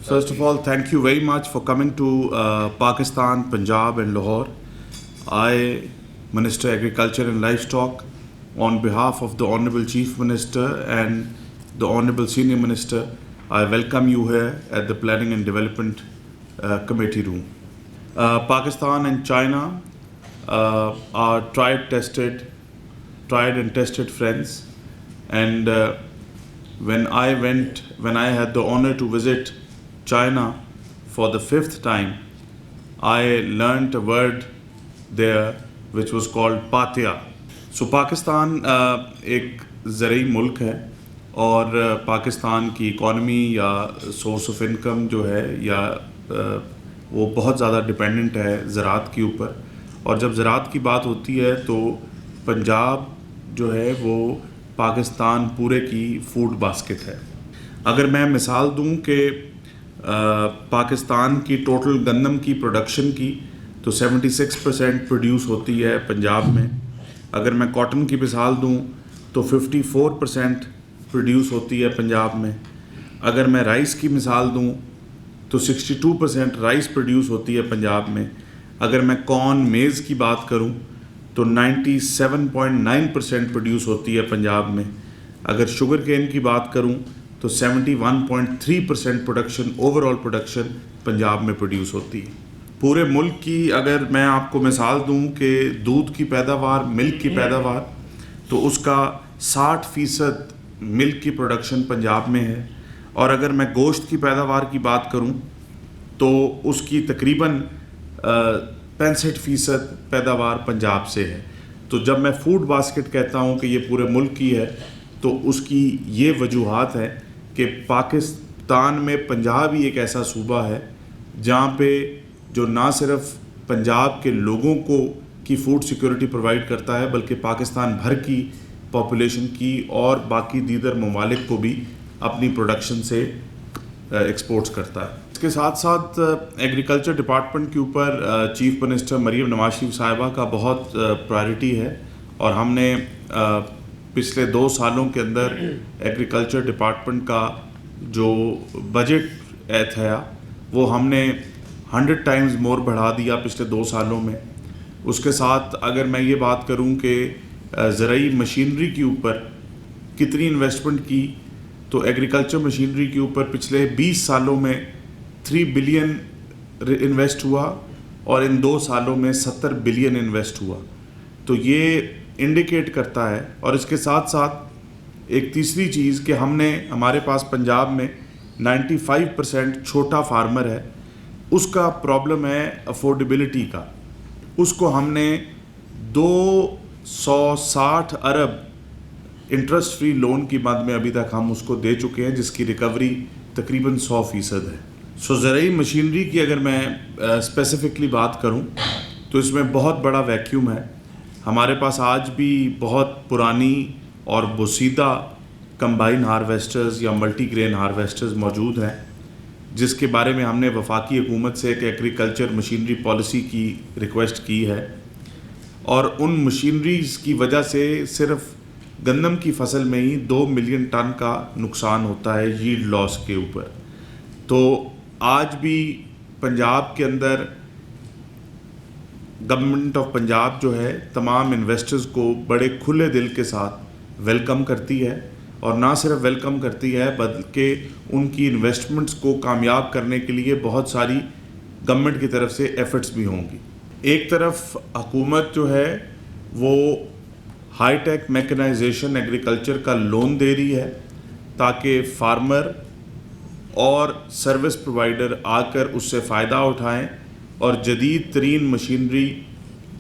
First of all, thank you very much for coming to Pakistan, Punjab and Lahore. I, Minister Agriculture and Livestock, on behalf of the Honourable Chief Minister and the Honourable Senior Minister, I welcome you here at the Planning and Development Committee room. Pakistan and China are tried and tested friends, and when I had the honor to visit China for the 5th time, I learnt a word there which was called Patia. So Pakistan ایک زرعی ملک ہے اور پاکستان کی economy یا source of income جو ہے یا وہ بہت زیادہ ڈپینڈنٹ ہے زراعت کے اوپر. اور جب زراعت کی بات ہوتی ہے تو پنجاب جو ہے وہ پاکستان پورے کی فوڈ باسکٹ ہے. اگر میں مثال دوں کہ پاکستان کی ٹوٹل گندم کی پروڈکشن کی تو 76% پروڈیوس ہوتی ہے پنجاب میں. اگر میں کاٹن کی مثال دوں تو 54% پروڈیوس ہوتی ہے پنجاب میں. اگر میں رائس کی مثال دوں تو 62% رائس پروڈیوس ہوتی ہے پنجاب میں. اگر میں کارن میز کی بات کروں تو 97.9% پروڈیوس ہوتی ہے پنجاب میں. اگر شوگر کین کی بات کروں تو 71.3% production over all production Punjab میں پروڈیوس ہوتی ہے. پورے ملک کی اگر میں آپ کو مثال دوں کہ دودھ کی پیداوار، ملک کی پیداوار، تو اس کا 60% ملک کی پروڈکشن پنجاب میں ہے. اور اگر میں گوشت کی پیداوار کی بات کروں تو اس کی تقریباً 65% پیداوار پنجاب سے ہے. تو جب میں فوڈ باسکٹ کہتا ہوں کہ یہ پورے ملک کی ہے تو اس کی یہ وجوہات ہے کہ پاکستان میں پنجاب ہی ایک ایسا صوبہ ہے جہاں پہ جو نہ صرف پنجاب کے لوگوں کو کی فوڈ سیکورٹی پرووائڈ کرتا ہے بلکہ پاکستان بھر کی پاپولیشن کی اور باقی دیگر ممالک کو بھی اپنی پروڈکشن سے ایکسپورٹس کرتا ہے. اس کے ساتھ ساتھ ایگریکلچر ڈپارٹمنٹ کے اوپر چیف منسٹر مریم نواز شریف صاحبہ کا بہت پرائرٹی ہے اور ہم نے پچھلے 2 سالوں کے اندر ایگریکلچر ڈپارٹمنٹ کا جو بجٹ تھا وہ ہم نے 100 ٹائمز مور بڑھا دیا پچھلے 2 سالوں میں. اس کے ساتھ اگر میں یہ بات کروں کہ زرعی مشینری کے اوپر کتنی انویسٹمنٹ کی تو ایگریکلچر مشینری کے اوپر پچھلے 20 سالوں میں 3 بلین انویسٹ ہوا اور ان 2 سالوں میں 70 بلین انویسٹ ہوا. تو یہ انڈیکیٹ کرتا ہے. اور اس کے ساتھ ساتھ ایک تیسری چیز کہ ہمارے پاس پنجاب میں 95% چھوٹا فارمر ہے. اس کا پرابلم ہے افورڈیبلٹی کا. اس کو ہم نے 260 ارب انٹرسٹ فری لون کی مد میں ابھی تک ہم اس کو دے چکے ہیں جس کی ریکوری تقریباً 100% ہے. سو زرعی مشینری کی اگر میں اسپیسیفکلی بات کروں تو اس میں بہت بڑا ویکیوم ہے. ہمارے پاس آج بھی بہت پرانی اور بوسیدہ کمبائن ہارویسٹرز یا ملٹی گرین ہارویسٹرز موجود ہیں جس کے بارے میں ہم نے وفاقی حکومت سے ایک ایگریکلچر مشینری پالیسی کی ریکویسٹ کی ہے. اور ان مشینریز کی وجہ سے صرف گندم کی فصل میں ہی 2 ملین ٹن کا نقصان ہوتا ہے ییلڈ لاس کے اوپر. تو آج بھی پنجاب کے اندر گورنمنٹ آف پنجاب جو ہے تمام انویسٹرز کو بڑے کھلے دل کے ساتھ ویلکم کرتی ہے. اور نہ صرف ویلکم کرتی ہے بلکہ ان کی انویسٹمنٹس کو کامیاب کرنے کے لیے بہت ساری گورنمنٹ کی طرف سے ایفرٹس بھی ہوں گی. ایک طرف حکومت جو ہے وہ ہائی ٹیک میکنائزیشن ایگریکلچر کا لون دے رہی ہے تاکہ فارمر اور سروس پرووائڈر آ کر اس سے فائدہ اٹھائیں اور جدید ترین مشینری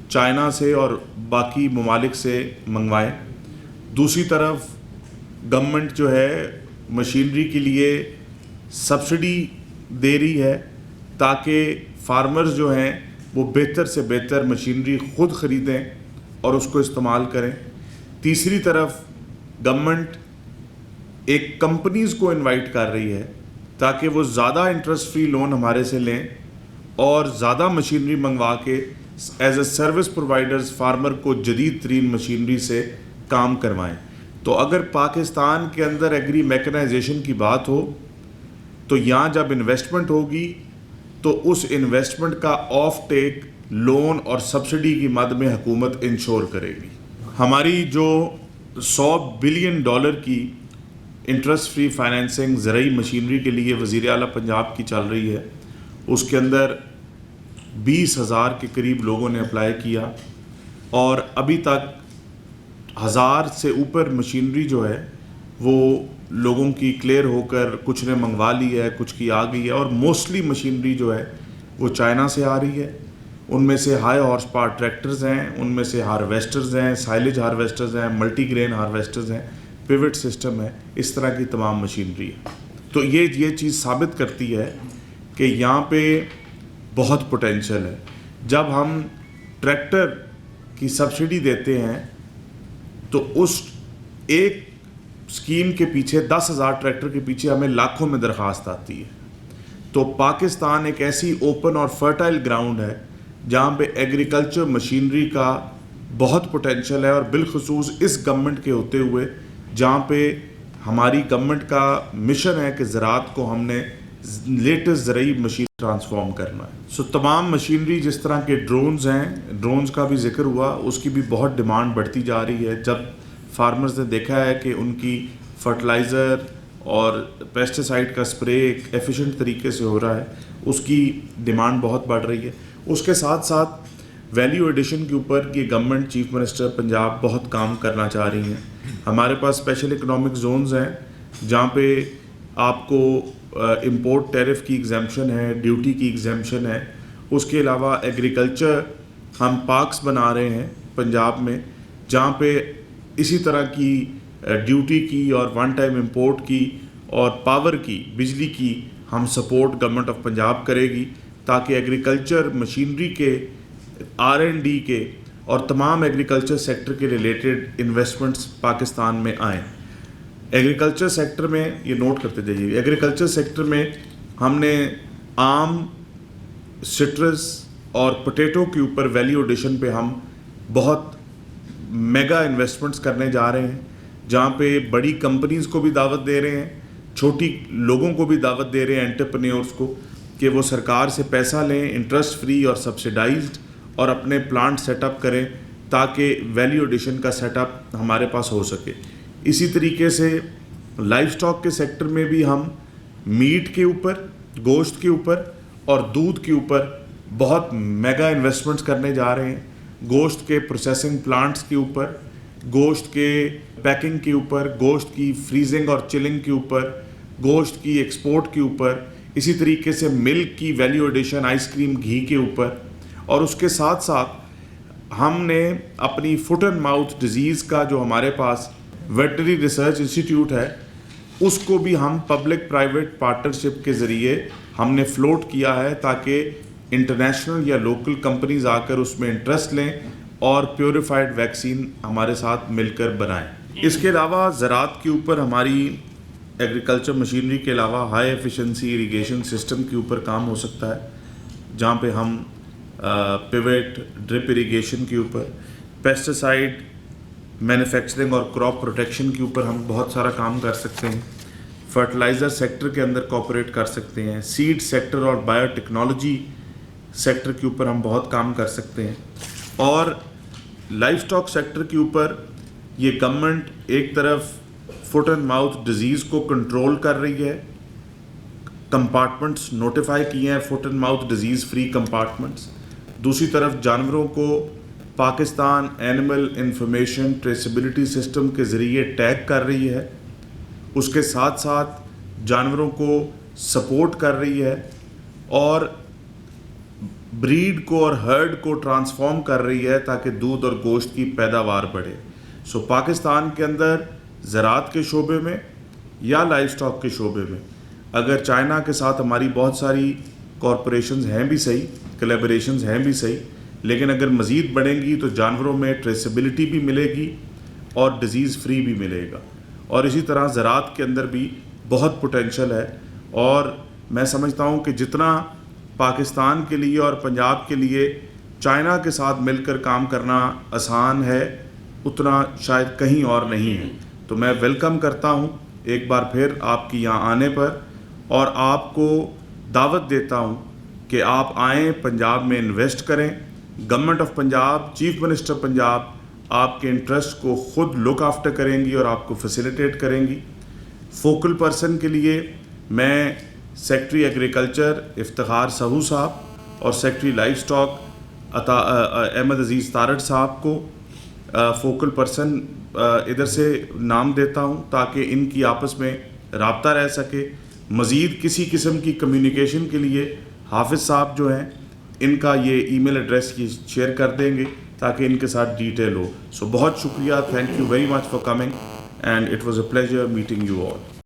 چائنا سے اور باقی ممالک سے منگوائیں. دوسری طرف گورنمنٹ جو ہے مشینری کے لیے سبسڈی دے رہی ہے تاکہ فارمرز جو ہیں وہ بہتر سے بہتر مشینری خود خریدیں اور اس کو استعمال کریں. تیسری طرف گورنمنٹ ایک کمپنیز کو انوائٹ کر رہی ہے تاکہ وہ زیادہ انٹرسٹ فری لون ہمارے سے لیں اور زیادہ مشینری منگوا کے as a service providers farmer کو جدید ترین مشینری سے کام کروائیں. تو اگر پاکستان کے اندر ایگری میکنائزیشن کی بات ہو تو یہاں جب انویسٹمنٹ ہوگی تو اس انویسٹمنٹ کا آف ٹیک لون اور سبسڈی کی مد میں حکومت انشور کرے گی. ہماری جو $100 بلین کی انٹرسٹ فری فائنینسنگ زرعی مشینری کے لیے وزیر اعلیٰ پنجاب کی چل رہی ہے، اس کے اندر 20,000 کے قریب لوگوں نے اپلائی کیا اور ابھی تک 1000 سے اوپر مشینری جو ہے وہ لوگوں کی کلیئر ہو کر کچھ نے منگوا لی ہے، کچھ کی آ گئی ہے، اور موسٹلی مشینری جو ہے وہ چائنا سے آ رہی ہے. ان میں سے ہائی ہارس پاور ٹریکٹرز ہیں، ان میں سے ہارویسٹرز ہیں، سائلیج ہارویسٹرز ہیں، ملٹی گرین ہارویسٹرز ہیں، پیوٹ سسٹم ہے، اس طرح کی تمام مشینری ہے. تو یہ چیز ثابت کرتی ہے کہ یہاں پہ بہت پوٹینشیل ہے. جب ہم ٹریکٹر کی سبسڈی دیتے ہیں تو اس ایک اسکیم کے پیچھے 10,000 ٹریکٹر کے پیچھے ہمیں لاکھوں میں درخواست آتی ہے. تو پاکستان ایک ایسی اوپن اور فرٹائل گراؤنڈ ہے جہاں پہ ایگریکلچر مشینری کا بہت پوٹینشیل ہے، اور بالخصوص اس گورنمنٹ کے ہوتے ہوئے جہاں پہ ہماری گورنمنٹ کا مشن ہے کہ زراعت کو ہم نے لیٹسٹ زرعی مشین ٹرانسفارم کرنا ہے. تمام مشینری جس طرح کے ڈرونز ہیں، ڈرونز کا بھی ذکر ہوا، اس کی بھی بہت ڈیمانڈ بڑھتی جا رہی ہے. جب فارمرز نے دیکھا ہے کہ ان کی فرٹیلائزر اور پیسٹیسائڈ کا اسپرے ایک ایفیشینٹ طریقے سے ہو رہا ہے، اس کی ڈیمانڈ بہت بڑھ رہی ہے. اس کے ساتھ ساتھ ویلیو ایڈیشن کے اوپر یہ گورنمنٹ چیف منسٹر پنجاب بہت کام کرنا چاہ رہی ہیں. ہمارے پاس اسپیشل اکنامک زونز ہیں جہاں پہ آپ کو امپورٹ ٹیرف کی ایگزیمپشن ہے، ڈیوٹی کی ایگزیمپشن ہے. اس کے علاوہ ایگریکلچر ہم پارکس بنا رہے ہیں پنجاب میں جہاں پہ اسی طرح کی ڈیوٹی کی اور ون ٹائم امپورٹ کی اور پاور کی، بجلی کی ہم سپورٹ گورنمنٹ آف پنجاب کرے گی تاکہ ایگریکلچر مشینری کے، R&D کے اور تمام ایگریکلچر سیکٹر کے ریلیٹڈ انویسٹمنٹس پاکستان میں آئیں. ایگریکلچر سیکٹر میں یہ نوٹ کرتے جائیے، ایگریکلچر سیکٹر میں ہم نے آم، سٹرس اور پوٹیٹو کے اوپر ویلیو ایڈیشن پہ ہم بہت میگا انویسٹمنٹس کرنے جا رہے ہیں جہاں پہ بڑی کمپنیز کو بھی دعوت دے رہے ہیں، چھوٹی لوگوں کو بھی دعوت دے رہے ہیں، انٹرپرینیورز کو، کہ وہ سرکار سے پیسہ لیں انٹرسٹ فری اور سبسیڈائزڈ اور اپنے پلانٹ سیٹ اپ کریں تاکہ ویلیو ایڈیشن کا سیٹ اپ ہمارے پاس ہو سکے. اسی طریقے سے لائف سٹاک کے سیکٹر میں بھی ہم میٹ کے اوپر، گوشت کے اوپر اور دودھ کے اوپر بہت میگا انویسٹمنٹس کرنے جا رہے ہیں. گوشت کے پروسیسنگ پلانٹس کے اوپر، گوشت کے پیکنگ کے اوپر، گوشت کی فریزنگ اور چلنگ کے اوپر، گوشت کی ایکسپورٹ کے اوپر، اسی طریقے سے ملک کی ویلیو ایڈیشن، آئس کریم، گھی کے اوپر. اور اس کے ساتھ ساتھ ہم نے اپنی فٹ اینڈ ماؤتھ ڈیزیز کا جو ہمارے پاس ویٹنری ریسرچ انسٹیٹیوٹ ہے اس کو بھی ہم پبلک پرائیویٹ پارٹنرشپ کے ذریعے ہم نے فلوٹ کیا ہے تاکہ انٹرنیشنل یا لوکل کمپنیز آ کر اس میں انٹرسٹ لیں اور پیوریفائڈ ویکسین ہمارے ساتھ مل کر بنائیں. اس کے علاوہ زراعت کے اوپر ہماری ایگریکلچر مشینری کے علاوہ ہائی ایفیشنسی اریگیشن سسٹم کے اوپر کام ہو سکتا ہے جہاں پہ ہم پیوٹ ڈرپ اریگیشن کے اوپر، پیسٹیسائڈ مینوفیکچرنگ اور کراپ پروٹیکشن کے اوپر ہم بہت سارا کام کر سکتے ہیں. فرٹیلائزر سیکٹر کے اندر کوآپریٹ کر سکتے ہیں. سیڈ سیکٹر اور بایو ٹیکنالوجی سیکٹر کے اوپر ہم بہت کام کر سکتے ہیں. اور لائف سٹاک سیکٹر کے اوپر یہ گورنمنٹ ایک طرف فٹ اینڈ ماؤتھ ڈیزیز کو کنٹرول کر رہی ہے، کمپارٹمنٹس نوٹیفائی کیے ہیں foot and mouth disease free compartments. دوسری طرف جانوروں کو Pakistan animal information traceability system کے ذریعے ٹیگ کر رہی ہے. اس کے ساتھ ساتھ جانوروں کو سپورٹ کر رہی ہے اور بریڈ کو اور ہرڈ کو ٹرانسفارم کر رہی ہے تاکہ دودھ اور گوشت کی پیداوار بڑھے. پاکستان کے اندر زراعت کے شعبے میں یا لائف سٹاک کے شعبے میں اگر چائنا کے ساتھ ہماری بہت ساری کارپوریشنز ہیں بھی صحیح، کلیبریشنز ہیں بھی صحیح، لیکن اگر مزید بڑھیں گی تو جانوروں میں ٹریسیبلٹی بھی ملے گی اور ڈیزیز فری بھی ملے گا. اور اسی طرح زراعت کے اندر بھی بہت پوٹینشیل ہے. اور میں سمجھتا ہوں کہ جتنا پاکستان کے لیے اور پنجاب کے لیے چائنا کے ساتھ مل کر کام کرنا آسان ہے اتنا شاید کہیں اور نہیں ہے. تو میں ویلکم کرتا ہوں ایک بار پھر آپ کی یہاں آنے پر اور آپ کو دعوت دیتا ہوں کہ آپ آئیں، پنجاب میں انویسٹ کریں. Government of Punjab, chief minister Punjab آپ کے انٹرسٹ کو خود لک آفٹر کریں گی اور آپ کو فیسیلیٹیٹ کریں گی. فوکل پرسن کے لیے میں سیکٹری ایگریکلچر افتخار سہو صاحب اور سیکٹری لائف سٹاک احمد عزیز تارڑ صاحب کو فوکل پرسن ادھر سے نام دیتا ہوں تاکہ ان کی آپس میں رابطہ رہ سکے. مزید کسی قسم کی کمیونیکیشن کے لیے حافظ صاحب جو ہیں ان کا یہ ای میل ایڈریس کی شیئر کر دیں گے تاکہ ان کے ساتھ ڈیٹیل ہو. سو بہت شکریہ. Thank you very much for coming and it was a pleasure meeting you all.